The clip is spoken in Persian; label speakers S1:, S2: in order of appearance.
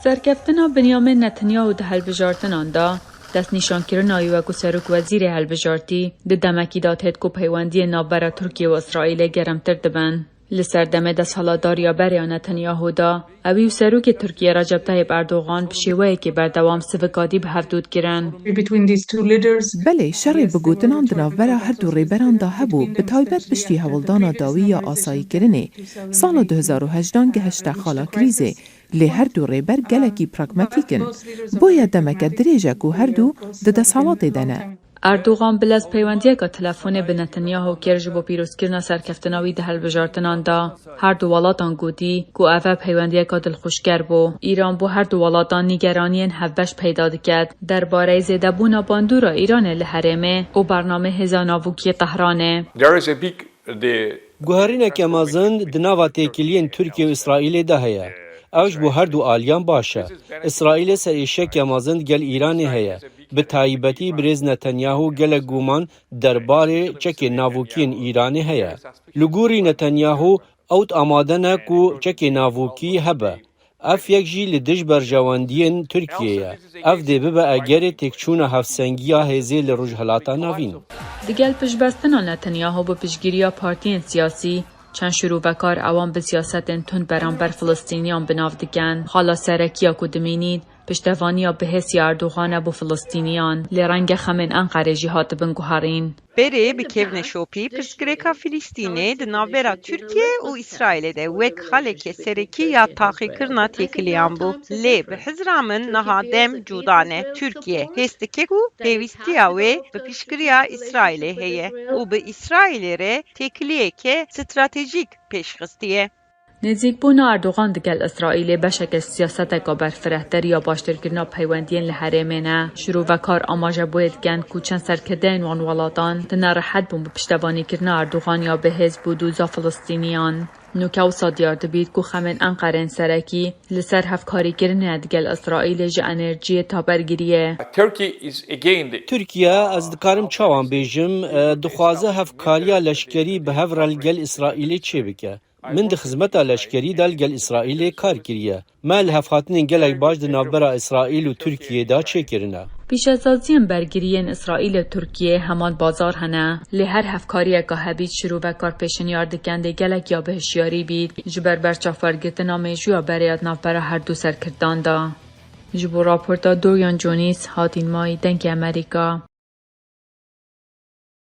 S1: سرکفتنا بنیامین نتنیاهو ده هلبجارتنان دا دست نیشانکرنا یوکو سروک وزیر هلبجارتی ده دمکی داد هید کو پیوندی نابرا ترکیه و اسرائیل گرمتر دبن. لسر دمه ده سالاداریا بریا نتنیاهو دا اویو سروک ترکیه رجب طیب اردوغان بشیوه که بردوام سوکادی به هفدود گرن.
S2: بله شر بگوتنان دناورا هر دو ریبران دا هبو به تایبت بشتی هولدانا داوی یا آسایی کرنه. سال 2018 گهشت خالا کریزه لی هر دو ریبر گلکی پراگماتیکن. باید دمک دریجه که هر دو ده سالات دنه.
S1: اردوغان بلاز پیوندیه که تلفونه به نتنیاهو کرج با پیروز کرنا سرکفتناوی ده هلبجارتنان دا هر دو ولاتان گودی که اوه پیوندیه که دلخوشگر بو. ایران با هر دو ولاتان نیگرانین هفبش پیدا دکد درباره زیده بونا باندورا ایران لحرمه و برنامه هزاناووکی طهرانه.
S3: گوهرینک امازند دناوا تیکیلین ترکیه و اسرائیل ده هیا. اوش بو هر دو آلیان باشه. اسرائیل سر ایشک امازند گل ایرانی هیا. به تایبەتی برێز نەتەنیاهو gelek گومان دەربارەی çekê navokiyên Îranê heye. Li gorî Netanyahu ewt amade ne ku çekê navokî hebe. Ev yek jî li dij berjewendiyên Tirkiyê ye. Ev dê bibe egerê têkçûna hevsengiya hêzê li Rojhilata Navîn.
S1: Di gel piştbestena Netanyahu bi piştgiriya partiyên siyasî çend şîrovekar ewan bi siyasetên tund beramber Filistîniyan binav dikin. Xala serekiya ku dimînîn پشتوانیا به حسی اردوغان با فلسطینیان لرنگ خمین انقره جهات بن گوهرین.
S4: بره به کیون شوپی پشتگرکا فلسطینه دنابرا ترکیه و اسرائیل ده وک خالک سرکی یا تاخی کرنا تیکلیان بو. لی به حزرامن نهادم جودانه ترکیه هستکه گو پیوستیا و به پشتگریا اسرائیل هیه و به اسرائیل ره تیکلیه که استراتژیک پیشخستیه.
S1: نزیکبوون اردوغان دگل اسرائیل بشک سیاست که برفرهتری یا باشترگرنا پیوندین لحرمینه شروع و کار آماجه باید گن کوچن سرکدین وان ولادان دنارحد بون بپشتبانی کرنا اردوغان یا به حزب و دوزا فلسطینیان. نوکاو صادیار دبید که خمین انقرین سرکی لسر هفکاری کرنه دگل اسرائیل جه انرژی تابرگیریه.
S3: ترکیه از دکارم چاوان بیجم دخوازه هفکاریا لشکری به هفرال گل اسرائیل چه بکه. من ده خدمتا لشکری دل گل اسرائیل کار کریه. مال هفخاتنین گلک باش ده نابرا اسرائیل و ترکیه دا چه کرنه؟
S1: پیش از ازین برگیرین اسرائیل و ترکیه همان بازار هنه. لی هر هفکاریه که هبید شروع و کار پیشن یاردکنده گلک یا بهشیاری بید. جبر برچافرگتنا میجویا بریاد نابرا هر دو سرکردان دا. جبو راپورتا دوریان جونیس هاتین مای دنگ امریکا.